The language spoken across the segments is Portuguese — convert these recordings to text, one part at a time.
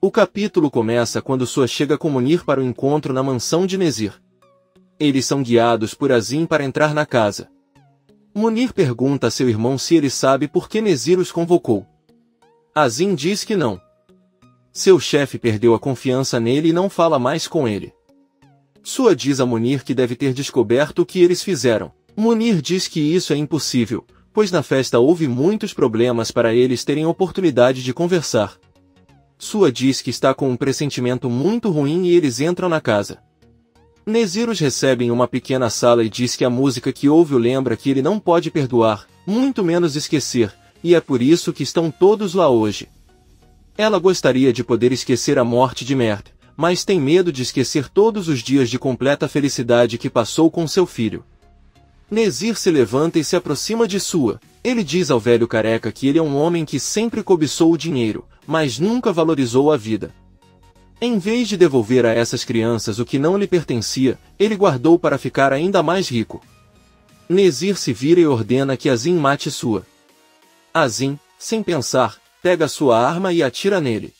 O capítulo começa quando Sua chega com Munir para o encontro na mansão de Nezir. Eles são guiados por Azim para entrar na casa. Munir pergunta a seu irmão se ele sabe por que Nezir os convocou. Azim diz que não. Seu chefe perdeu a confiança nele e não fala mais com ele. Sua diz a Munir que deve ter descoberto o que eles fizeram. Munir diz que isso é impossível, pois na festa houve muitos problemas para eles terem oportunidade de conversar. Sua diz que está com um pressentimento muito ruim e eles entram na casa. Nezir os recebe em uma pequena sala e diz que a música que ouve o lembra que ele não pode perdoar, muito menos esquecer, e é por isso que estão todos lá hoje. Ela gostaria de poder esquecer a morte de Mert, mas tem medo de esquecer todos os dias de completa felicidade que passou com seu filho. Nezir se levanta e se aproxima de Sua. Ele diz ao velho careca que ele é um homem que sempre cobiçou o dinheiro, mas nunca valorizou a vida. Em vez de devolver a essas crianças o que não lhe pertencia, ele guardou para ficar ainda mais rico. Nezir se vira e ordena que Azim mate Sua. Azim, sem pensar, pega sua arma e atira nele.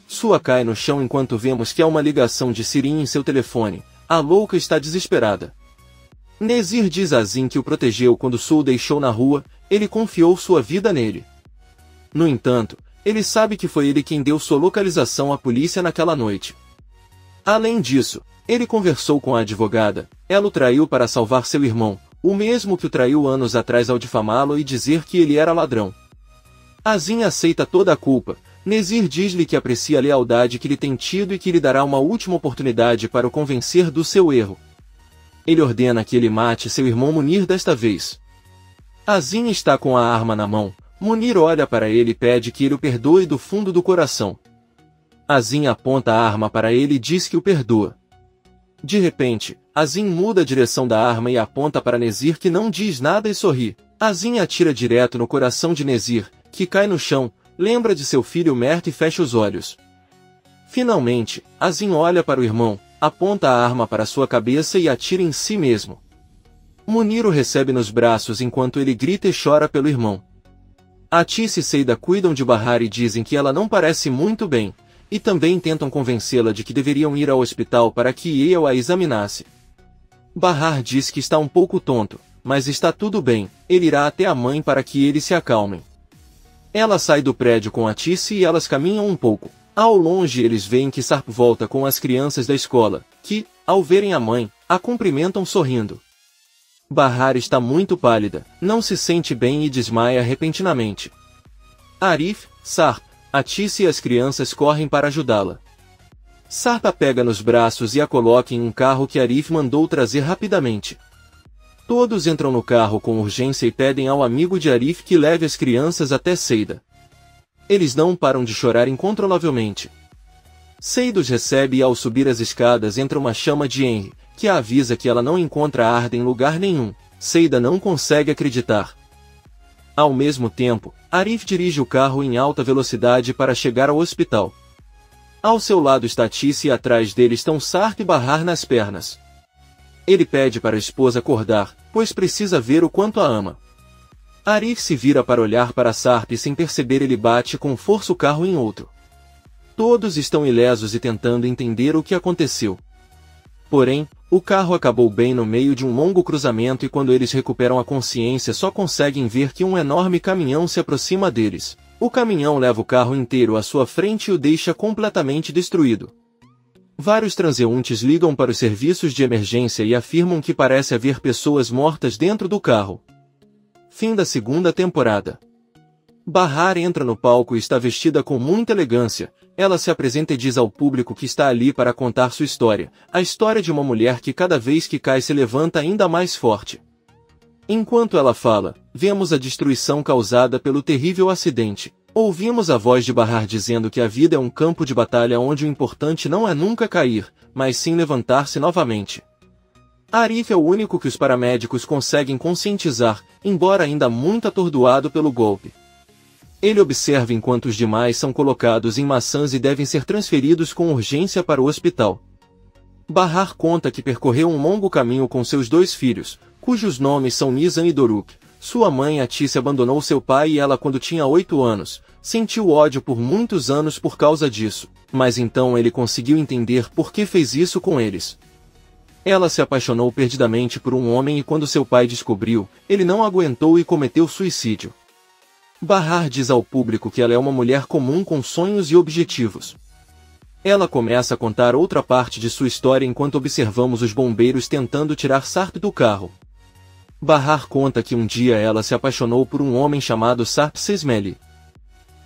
Sua cai no chão enquanto vemos que há uma ligação de Sirin em seu telefone. A louca está desesperada. Nezir diz a Azim que o protegeu quando Sua o deixou na rua, ele confiou sua vida nele. No entanto, ele sabe que foi ele quem deu sua localização à polícia naquela noite. Além disso, ele conversou com a advogada. Ela o traiu para salvar seu irmão, o mesmo que o traiu anos atrás ao difamá-lo e dizer que ele era ladrão. Azim aceita toda a culpa. Nezir diz-lhe que aprecia a lealdade que lhe tem tido e que lhe dará uma última oportunidade para o convencer do seu erro. Ele ordena que ele mate seu irmão Munir desta vez. Azim está com a arma na mão. Munir olha para ele e pede que ele o perdoe do fundo do coração. Azim aponta a arma para ele e diz que o perdoa. De repente, Azim muda a direção da arma e aponta para Nezir, que não diz nada e sorri. Azim atira direto no coração de Nezir, que cai no chão, lembra de seu filho Mert e fecha os olhos. Finalmente, Azim olha para o irmão, aponta a arma para sua cabeça e atira em si mesmo. Munir o recebe nos braços enquanto ele grita e chora pelo irmão. Atis e Seida cuidam de Bahar e dizem que ela não parece muito bem, e também tentam convencê-la de que deveriam ir ao hospital para que eu a examinasse. Bahar diz que está um pouco tonto, mas está tudo bem, ele irá até a mãe para que eles se acalmem. Ela sai do prédio com Atis e elas caminham um pouco. Ao longe eles veem que Sarp volta com as crianças da escola, que, ao verem a mãe, a cumprimentam sorrindo. Bahar está muito pálida, não se sente bem e desmaia repentinamente. Arif, Sarp, Atis e as crianças correm para ajudá-la. Sarp a pega nos braços e a coloca em um carro que Arif mandou trazer rapidamente. Todos entram no carro com urgência e pedem ao amigo de Arif que leve as crianças até Seida. Eles não param de chorar incontrolavelmente. Seida os recebe e ao subir as escadas entra uma chama de Henry, que a avisa que ela não encontra Arda em lugar nenhum. Seida não consegue acreditar. Ao mesmo tempo, Arif dirige o carro em alta velocidade para chegar ao hospital. Ao seu lado está Atis e atrás dele estão Sarp e Bahar nas pernas. Ele pede para a esposa acordar, pois precisa ver o quanto a ama. Arif se vira para olhar para Sarp e sem perceber ele bate com força o carro em outro. Todos estão ilesos e tentando entender o que aconteceu. Porém, o carro acabou bem no meio de um longo cruzamento e quando eles recuperam a consciência só conseguem ver que um enorme caminhão se aproxima deles. O caminhão leva o carro inteiro à sua frente e o deixa completamente destruído. Vários transeuntes ligam para os serviços de emergência e afirmam que parece haver pessoas mortas dentro do carro. Fim da segunda temporada. Bahar entra no palco e está vestida com muita elegância. Ela se apresenta e diz ao público que está ali para contar sua história, a história de uma mulher que cada vez que cai se levanta ainda mais forte. Enquanto ela fala, vemos a destruição causada pelo terrível acidente. Ouvimos a voz de Bahar dizendo que a vida é um campo de batalha onde o importante não é nunca cair, mas sim levantar-se novamente. Arif é o único que os paramédicos conseguem conscientizar, embora ainda muito atordoado pelo golpe. Ele observa enquanto os demais são colocados em maçãs e devem ser transferidos com urgência para o hospital. Bahar conta que percorreu um longo caminho com seus dois filhos, cujos nomes são Nizam e Doruk, sua mãe Atice abandonou seu pai e ela quando tinha 8 anos. Sentiu ódio por muitos anos por causa disso, mas então ele conseguiu entender por que fez isso com eles. Ela se apaixonou perdidamente por um homem e quando seu pai descobriu, ele não aguentou e cometeu suicídio. Bahar diz ao público que ela é uma mulher comum com sonhos e objetivos. Ela começa a contar outra parte de sua história enquanto observamos os bombeiros tentando tirar Sarp do carro. Bahar conta que um dia ela se apaixonou por um homem chamado Sarp Sesmeli.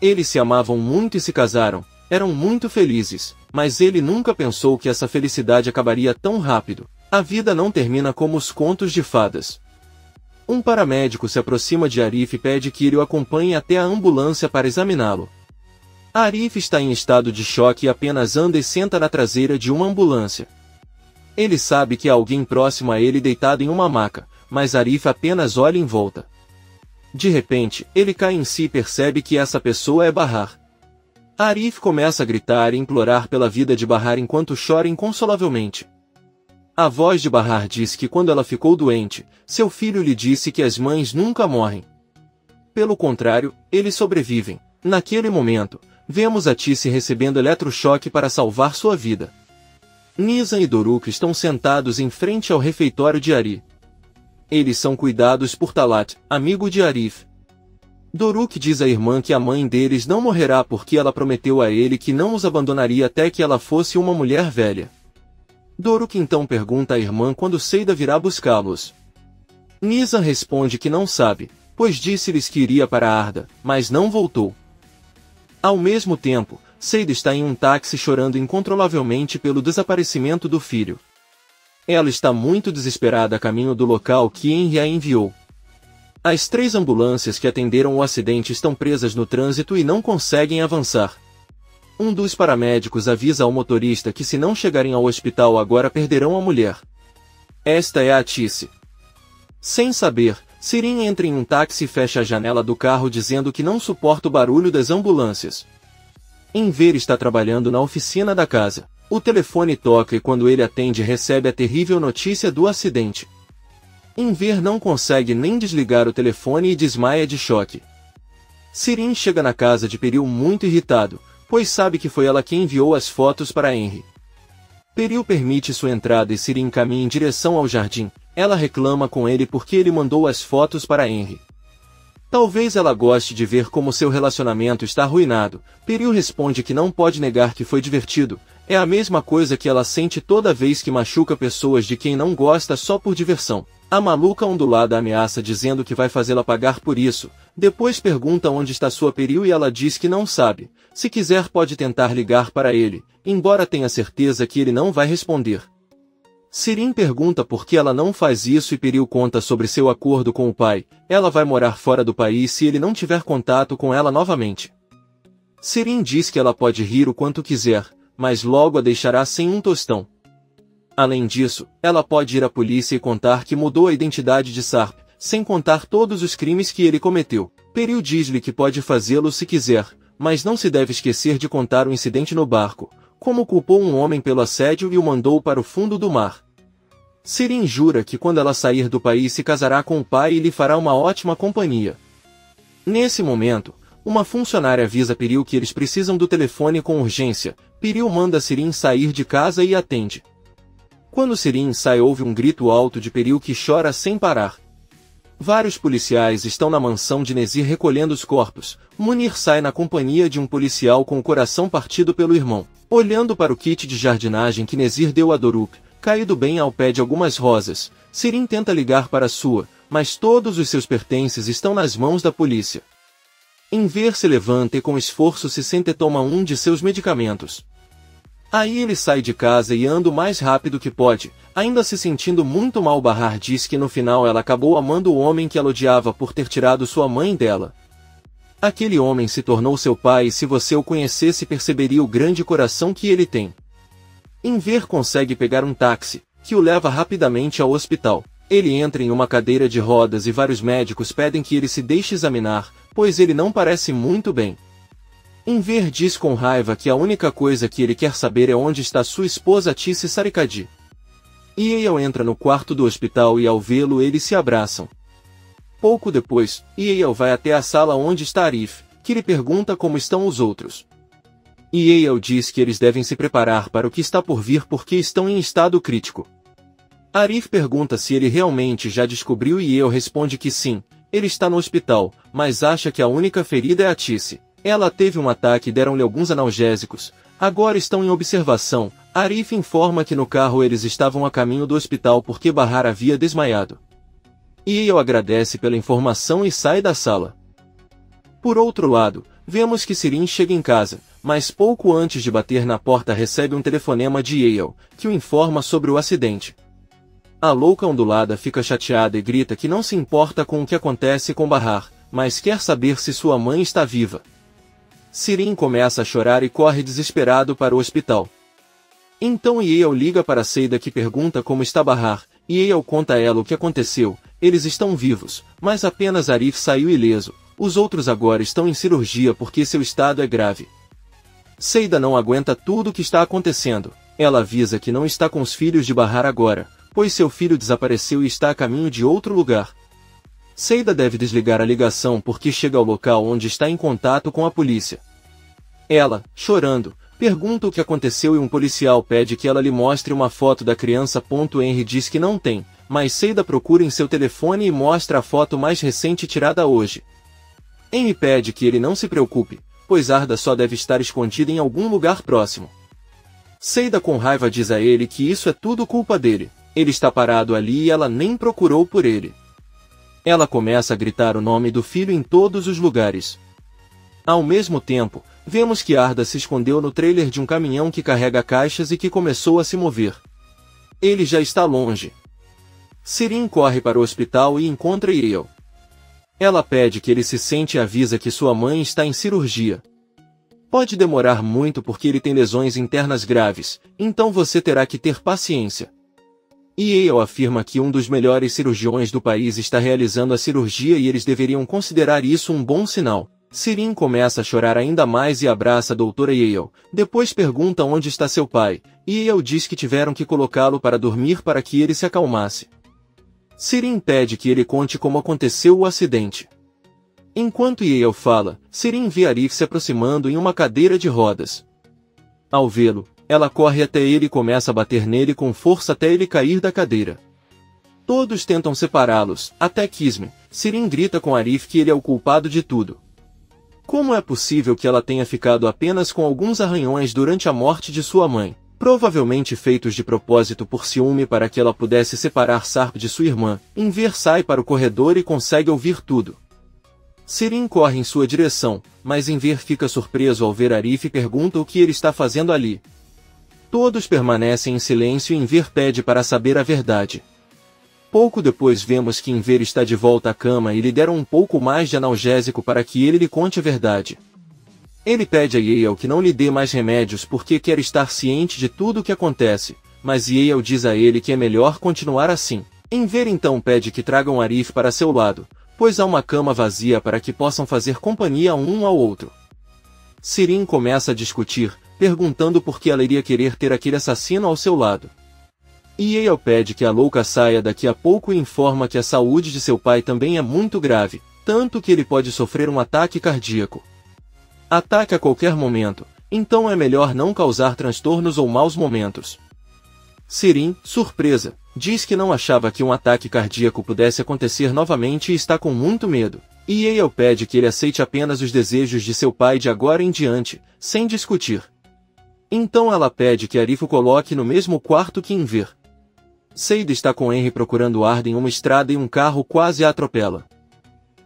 Eles se amavam muito e se casaram, eram muito felizes, mas ele nunca pensou que essa felicidade acabaria tão rápido. A vida não termina como os contos de fadas. Um paramédico se aproxima de Arif e pede que ele o acompanhe até a ambulância para examiná-lo. Arif está em estado de choque e apenas anda e senta na traseira de uma ambulância. Ele sabe que há alguém próximo a ele deitado em uma maca, mas Arif apenas olha em volta. De repente, ele cai em si e percebe que essa pessoa é Bahar. Arif começa a gritar e implorar pela vida de Bahar enquanto chora inconsolavelmente. A voz de Bahar diz que quando ela ficou doente, seu filho lhe disse que as mães nunca morrem. Pelo contrário, eles sobrevivem. Naquele momento, vemos Atice recebendo eletrochoque para salvar sua vida. Nizam e Doruk estão sentados em frente ao refeitório de Ari. Eles são cuidados por Talat, amigo de Arif. Doruk diz à irmã que a mãe deles não morrerá porque ela prometeu a ele que não os abandonaria até que ela fosse uma mulher velha. Doruk então pergunta à irmã quando Seida virá buscá-los. Nizam responde que não sabe, pois disse-lhes que iria para Arda, mas não voltou. Ao mesmo tempo, Seida está em um táxi chorando incontrolavelmente pelo desaparecimento do filho. Ela está muito desesperada a caminho do local que Henry a enviou. As 3 ambulâncias que atenderam o acidente estão presas no trânsito e não conseguem avançar. Um dos paramédicos avisa ao motorista que se não chegarem ao hospital agora perderão a mulher. Esta é a Atice. Sem saber, Sirin entra em um táxi e fecha a janela do carro dizendo que não suporta o barulho das ambulâncias. Enver está trabalhando na oficina da casa. O telefone toca e quando ele atende recebe a terrível notícia do acidente. Enver não consegue nem desligar o telefone e desmaia de choque. Sirin chega na casa de Peril muito irritado, pois sabe que foi ela quem enviou as fotos para Henry. Peril permite sua entrada e Sirin caminha em direção ao jardim. Ela reclama com ele porque ele mandou as fotos para Henry. Talvez ela goste de ver como seu relacionamento está arruinado. Peril responde que não pode negar que foi divertido. É a mesma coisa que ela sente toda vez que machuca pessoas de quem não gosta só por diversão. A maluca ondulada ameaça dizendo que vai fazê-la pagar por isso. Depois pergunta onde está sua Peril e ela diz que não sabe. Se quiser pode tentar ligar para ele, embora tenha certeza que ele não vai responder. Sirin pergunta por que ela não faz isso e Peril conta sobre seu acordo com o pai. Ela vai morar fora do país se ele não tiver contato com ela novamente. Sirin diz que ela pode rir o quanto quiser, mas logo a deixará sem um tostão. Além disso, ela pode ir à polícia e contar que mudou a identidade de Sarp, sem contar todos os crimes que ele cometeu. Peril diz-lhe que pode fazê-lo se quiser, mas não se deve esquecer de contar o incidente no barco, como culpou um homem pelo assédio e o mandou para o fundo do mar. Sirin jura que quando ela sair do país se casará com o pai e lhe fará uma ótima companhia. Nesse momento, uma funcionária avisa Peril que eles precisam do telefone com urgência. Peril manda Sirin sair de casa e atende. Quando Sirin sai ouve um grito alto de Peril que chora sem parar. Vários policiais estão na mansão de Nezir recolhendo os corpos. Munir sai na companhia de um policial com o coração partido pelo irmão. Olhando para o kit de jardinagem que Nezir deu a Doruk, caído bem ao pé de algumas rosas, Sirin tenta ligar para sua, mas todos os seus pertences estão nas mãos da polícia. Enver se levanta e com esforço se senta e toma um de seus medicamentos. Aí ele sai de casa e anda o mais rápido que pode, ainda se sentindo muito mal. Bahar diz que no final ela acabou amando o homem que ela odiava por ter tirado sua mãe dela. Aquele homem se tornou seu pai e se você o conhecesse perceberia o grande coração que ele tem. Enver consegue pegar um táxi, que o leva rapidamente ao hospital. Ele entra em uma cadeira de rodas e vários médicos pedem que ele se deixe examinar, pois ele não parece muito bem. Enver diz com raiva que a única coisa que ele quer saber é onde está sua esposa Atice Sarikadi. Yale entra no quarto do hospital e ao vê-lo eles se abraçam. Pouco depois, Yael vai até a sala onde está Arif, que lhe pergunta como estão os outros. Yael diz que eles devem se preparar para o que está por vir porque estão em estado crítico. Arif pergunta se ele realmente já descobriu e Yael responde que sim, ele está no hospital, mas acha que a única ferida é a Tice. Ela teve um ataque e deram-lhe alguns analgésicos, agora estão em observação. Arif informa que no carro eles estavam a caminho do hospital porque Bahar havia desmaiado. Yael agradece pela informação e sai da sala. Por outro lado, vemos que Sirin chega em casa, mas pouco antes de bater na porta recebe um telefonema de Yael, que o informa sobre o acidente. A louca ondulada fica chateada e grita que não se importa com o que acontece com Bahar, mas quer saber se sua mãe está viva. Sirin começa a chorar e corre desesperado para o hospital. Então Yael liga para Seida que pergunta como está Bahar, e Yael conta a ela o que aconteceu. Eles estão vivos, mas apenas Arif saiu ileso. Os outros agora estão em cirurgia porque seu estado é grave. Seida não aguenta tudo o que está acontecendo. Ela avisa que não está com os filhos de Bahar agora, pois seu filho desapareceu e está a caminho de outro lugar. Seida deve desligar a ligação porque chega ao local onde está em contato com a polícia. Ela, chorando, pergunta o que aconteceu e um policial pede que ela lhe mostre uma foto da criança. Henry diz que não tem, mas Seida procura em seu telefone e mostra a foto mais recente tirada hoje. Henry pede que ele não se preocupe, pois Arda só deve estar escondida em algum lugar próximo. Seida com raiva diz a ele que isso é tudo culpa dele. Ele está parado ali e ela nem procurou por ele. Ela começa a gritar o nome do filho em todos os lugares. Ao mesmo tempo, vemos que Arda se escondeu no trailer de um caminhão que carrega caixas e que começou a se mover. Ele já está longe. Sirin corre para o hospital e encontra Yael. Ela pede que ele se sente e avisa que sua mãe está em cirurgia. Pode demorar muito porque ele tem lesões internas graves, então você terá que ter paciência. Yael afirma que um dos melhores cirurgiões do país está realizando a cirurgia e eles deveriam considerar isso um bom sinal. Sirin começa a chorar ainda mais e abraça a doutora Yael. Depois pergunta onde está seu pai, e Yael diz que tiveram que colocá-lo para dormir para que ele se acalmasse. Sirin pede que ele conte como aconteceu o acidente. Enquanto Yael fala, Sirin vê Arif se aproximando em uma cadeira de rodas. Ao vê-lo, ela corre até ele e começa a bater nele com força até ele cair da cadeira. Todos tentam separá-los, até Kisme. Sirin grita com Arif que ele é o culpado de tudo. Como é possível que ela tenha ficado apenas com alguns arranhões durante a morte de sua mãe, provavelmente feitos de propósito por ciúme para que ela pudesse separar Sarp de sua irmã? Enver sai para o corredor e consegue ouvir tudo. Sirin corre em sua direção, mas Enver fica surpreso ao ver Arif e pergunta o que ele está fazendo ali. Todos permanecem em silêncio e Enver pede para saber a verdade. Pouco depois vemos que Enver está de volta à cama e lhe deram um pouco mais de analgésico para que ele lhe conte a verdade. Ele pede a Yael que não lhe dê mais remédios porque quer estar ciente de tudo o que acontece, mas Yael diz a ele que é melhor continuar assim. Enver então pede que tragam Arif para seu lado, pois há uma cama vazia para que possam fazer companhia um ao outro. Sirin começa a discutir, perguntando por que ela iria querer ter aquele assassino ao seu lado. Yael pede que a louca saia daqui a pouco e informa que a saúde de seu pai também é muito grave, tanto que ele pode sofrer um ataque cardíaco. Ataque a qualquer momento, então é melhor não causar transtornos ou maus momentos. Sirin, surpresa, diz que não achava que um ataque cardíaco pudesse acontecer novamente e está com muito medo. Yael pede que ele aceite apenas os desejos de seu pai de agora em diante, sem discutir. Então ela pede que Arif o coloque no mesmo quarto que Enver. Seida está com Henry procurando Arda em uma estrada e um carro quase a atropela.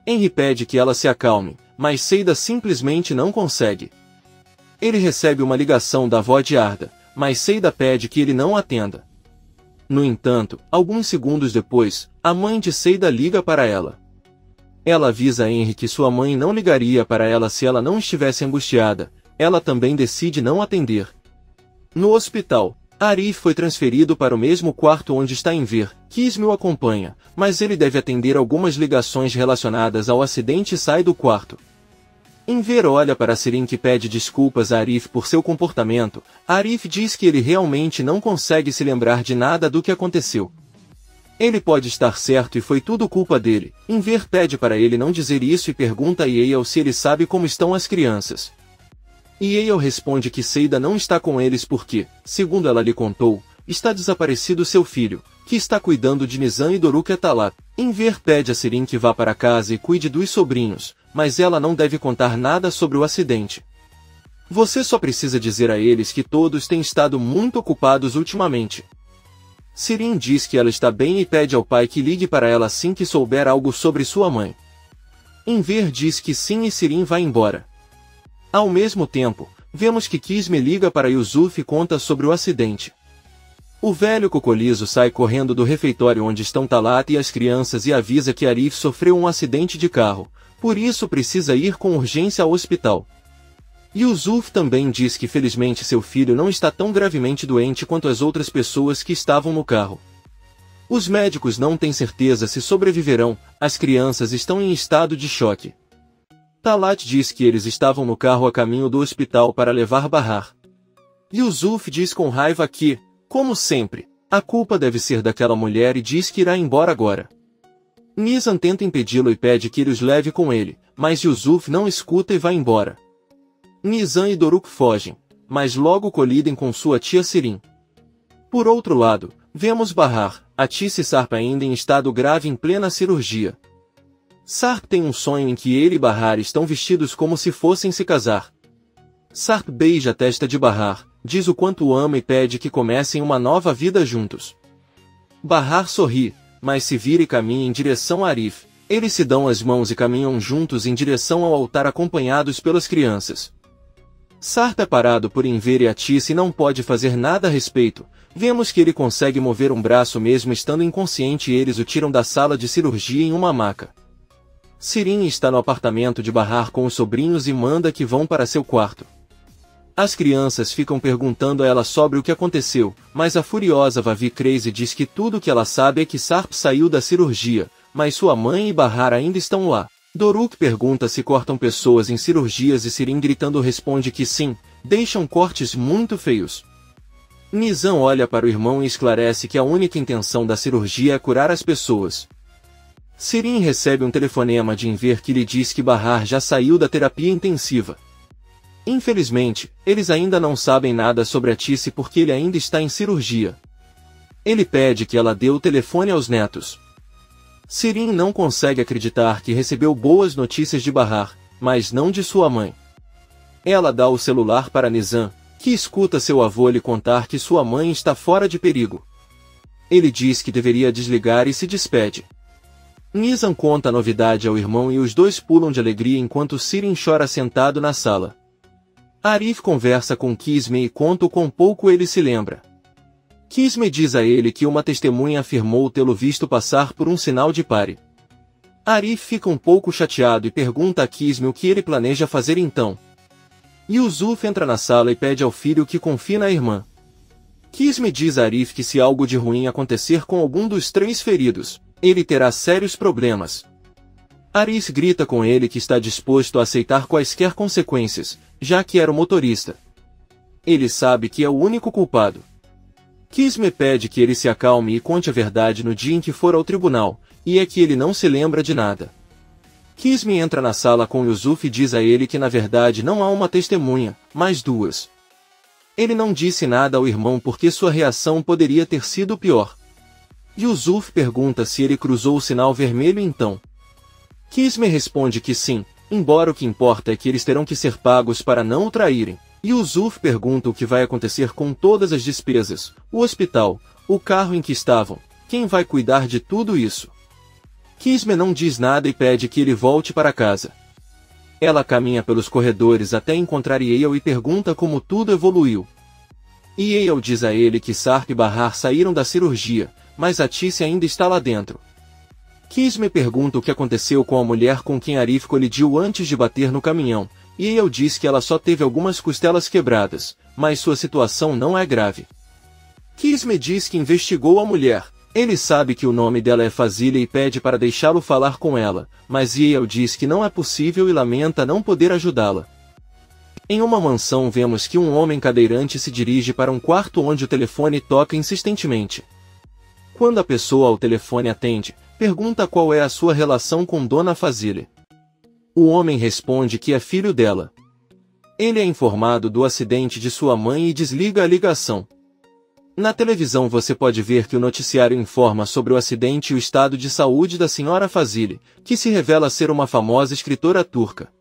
Henry pede que ela se acalme, mas Seida simplesmente não consegue. Ele recebe uma ligação da avó de Arda, mas Seida pede que ele não atenda. No entanto, alguns segundos depois, a mãe de Seida liga para ela. Ela avisa Henry que sua mãe não ligaria para ela se ela não estivesse angustiada. Ela também decide não atender. No hospital, Arif foi transferido para o mesmo quarto onde está Enver. Kisme o acompanha, mas ele deve atender algumas ligações relacionadas ao acidente e sai do quarto. Enver olha para Sirin que pede desculpas a Arif por seu comportamento. Arif diz que ele realmente não consegue se lembrar de nada do que aconteceu. Ele pode estar certo e foi tudo culpa dele. Inver pede para ele não dizer isso e pergunta a Yale se ele sabe como estão as crianças. Yale responde que Seida não está com eles porque, segundo ela lhe contou, está desaparecido seu filho, que está cuidando de Nizam e Doruk Talat. Inver pede a Sirin que vá para casa e cuide dos sobrinhos, mas ela não deve contar nada sobre o acidente. Você só precisa dizer a eles que todos têm estado muito ocupados ultimamente. Sirin diz que ela está bem e pede ao pai que ligue para ela assim que souber algo sobre sua mãe. Inver diz que sim e Sirin vai embora. Ao mesmo tempo, vemos que Kisme liga para Yusuf e conta sobre o acidente. O velho cocoliso sai correndo do refeitório onde estão Talat e as crianças e avisa que Arif sofreu um acidente de carro, por isso precisa ir com urgência ao hospital. Yusuf também diz que felizmente seu filho não está tão gravemente doente quanto as outras pessoas que estavam no carro. Os médicos não têm certeza se sobreviverão, as crianças estão em estado de choque. Talat diz que eles estavam no carro a caminho do hospital para levar Bahar. Yusuf diz com raiva que, como sempre, a culpa deve ser daquela mulher e diz que irá embora agora. Nizam tenta impedi-lo e pede que ele os leve com ele, mas Yusuf não escuta e vai embora. Nizam e Doruk fogem, mas logo colidem com sua tia Sirin. Por outro lado, vemos Bahar, Atis e Sarp ainda em estado grave em plena cirurgia. Sarp tem um sonho em que ele e Bahar estão vestidos como se fossem se casar. Sarp beija a testa de Bahar, diz o quanto o ama e pede que comecem uma nova vida juntos. Bahar sorri, mas se vira e caminha em direção a Arif. Eles se dão as mãos e caminham juntos em direção ao altar acompanhados pelas crianças. Sarp é parado por Inver e Atis e não pode fazer nada a respeito. Vemos que ele consegue mover um braço mesmo estando inconsciente e eles o tiram da sala de cirurgia em uma maca. Sirin está no apartamento de Bahar com os sobrinhos e manda que vão para seu quarto. As crianças ficam perguntando a ela sobre o que aconteceu, mas a furiosa Vavi Crazy diz que tudo o que ela sabe é que Sarp saiu da cirurgia, mas sua mãe e Bahar ainda estão lá. Doruk pergunta se cortam pessoas em cirurgias e Sirin gritando responde que sim, deixam cortes muito feios. Nizam olha para o irmão e esclarece que a única intenção da cirurgia é curar as pessoas. Sirin recebe um telefonema de Inver que lhe diz que Bahar já saiu da terapia intensiva. Infelizmente, eles ainda não sabem nada sobre Atis porque ele ainda está em cirurgia. Ele pede que ela dê o telefone aos netos. Sirin não consegue acreditar que recebeu boas notícias de Bahar, mas não de sua mãe. Ela dá o celular para Nizam, que escuta seu avô lhe contar que sua mãe está fora de perigo. Ele diz que deveria desligar e se despede. Nizam conta a novidade ao irmão e os dois pulam de alegria enquanto Sirin chora sentado na sala. Arif conversa com Kisme e conta o quão pouco ele se lembra. Kisme diz a ele que uma testemunha afirmou tê-lo visto passar por um sinal de pare. Arif fica um pouco chateado e pergunta a Kisme o que ele planeja fazer então. Yusuf entra na sala e pede ao filho que confie na irmã. Kisme diz a Arif que se algo de ruim acontecer com algum dos 3 feridos, ele terá sérios problemas. Arif grita com ele que está disposto a aceitar quaisquer consequências, já que era o motorista. Ele sabe que é o único culpado. Kisme pede que ele se acalme e conte a verdade no dia em que for ao tribunal, e é que ele não se lembra de nada. Kisme entra na sala com Yusuf e diz a ele que na verdade não há uma testemunha, mas 2. Ele não disse nada ao irmão porque sua reação poderia ter sido pior. Yusuf pergunta se ele cruzou o sinal vermelho então. Kisme responde que sim, embora o que importa é que eles terão que ser pagos para não o traírem. Yusuf pergunta o que vai acontecer com todas as despesas, o hospital, o carro em que estavam, quem vai cuidar de tudo isso. Kisme não diz nada e pede que ele volte para casa. Ela caminha pelos corredores até encontrar Yale e pergunta como tudo evoluiu. Yale diz a ele que Sarp e Bahar saíram da cirurgia, mas Atis ainda está lá dentro. Kisme pergunta o que aconteceu com a mulher com quem Arif colidiu antes de bater no caminhão, e Yale diz que ela só teve algumas costelas quebradas, mas sua situação não é grave. Kisme diz que investigou a mulher. Ele sabe que o nome dela é Fazilha e pede para deixá-lo falar com ela, mas Yale diz que não é possível e lamenta não poder ajudá-la. Em uma mansão vemos que um homem cadeirante se dirige para um quarto onde o telefone toca insistentemente. Quando a pessoa ao telefone atende, pergunta qual é a sua relação com Dona Fazile. O homem responde que é filho dela. Ele é informado do acidente de sua mãe e desliga a ligação. Na televisão você pode ver que o noticiário informa sobre o acidente e o estado de saúde da senhora Fazile, que se revela ser uma famosa escritora turca.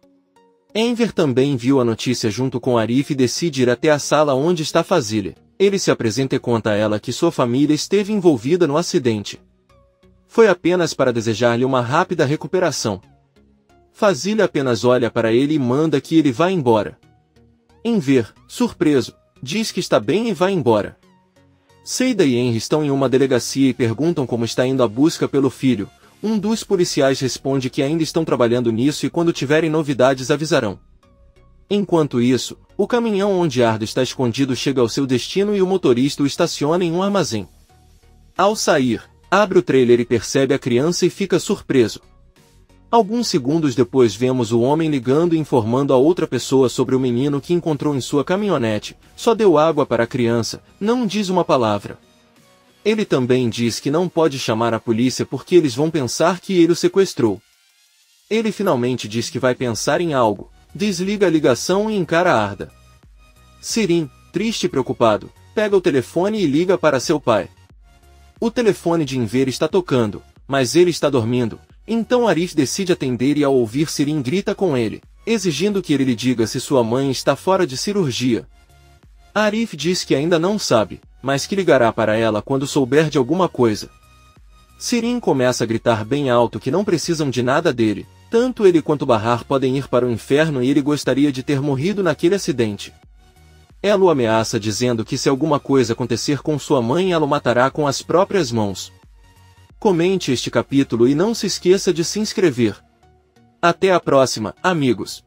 Enver também viu a notícia junto com Arif e decide ir até a sala onde está Fazile. Ele se apresenta e conta a ela que sua família esteve envolvida no acidente. Foi apenas para desejar-lhe uma rápida recuperação. Fazile apenas olha para ele e manda que ele vá embora. Enver, surpreso, diz que está bem e vai embora. Seida e Henry estão em uma delegacia e perguntam como está indo a busca pelo filho. Um dos policiais responde que ainda estão trabalhando nisso e quando tiverem novidades avisarão. Enquanto isso, o caminhão onde Ardo está escondido chega ao seu destino e o motorista o estaciona em um armazém. Ao sair, abre o trailer e percebe a criança e fica surpreso. Alguns segundos depois vemos o homem ligando e informando a outra pessoa sobre o menino que encontrou em sua caminhonete, só deu água para a criança, não diz uma palavra. Ele também diz que não pode chamar a polícia porque eles vão pensar que ele o sequestrou. Ele finalmente diz que vai pensar em algo, desliga a ligação e encara Arda. Sirin, triste e preocupado, pega o telefone e liga para seu pai. O telefone de Enver está tocando, mas ele está dormindo. Então Arif decide atender e ao ouvir Sirin grita com ele, exigindo que ele lhe diga se sua mãe está fora de cirurgia. Arif diz que ainda não sabe, mas que ligará para ela quando souber de alguma coisa. Sirin começa a gritar bem alto que não precisam de nada dele, tanto ele quanto Bahar podem ir para o inferno e ele gostaria de ter morrido naquele acidente. Ela o ameaça dizendo que se alguma coisa acontecer com sua mãe ela o matará com as próprias mãos. Comente este capítulo e não se esqueça de se inscrever. Até a próxima, amigos!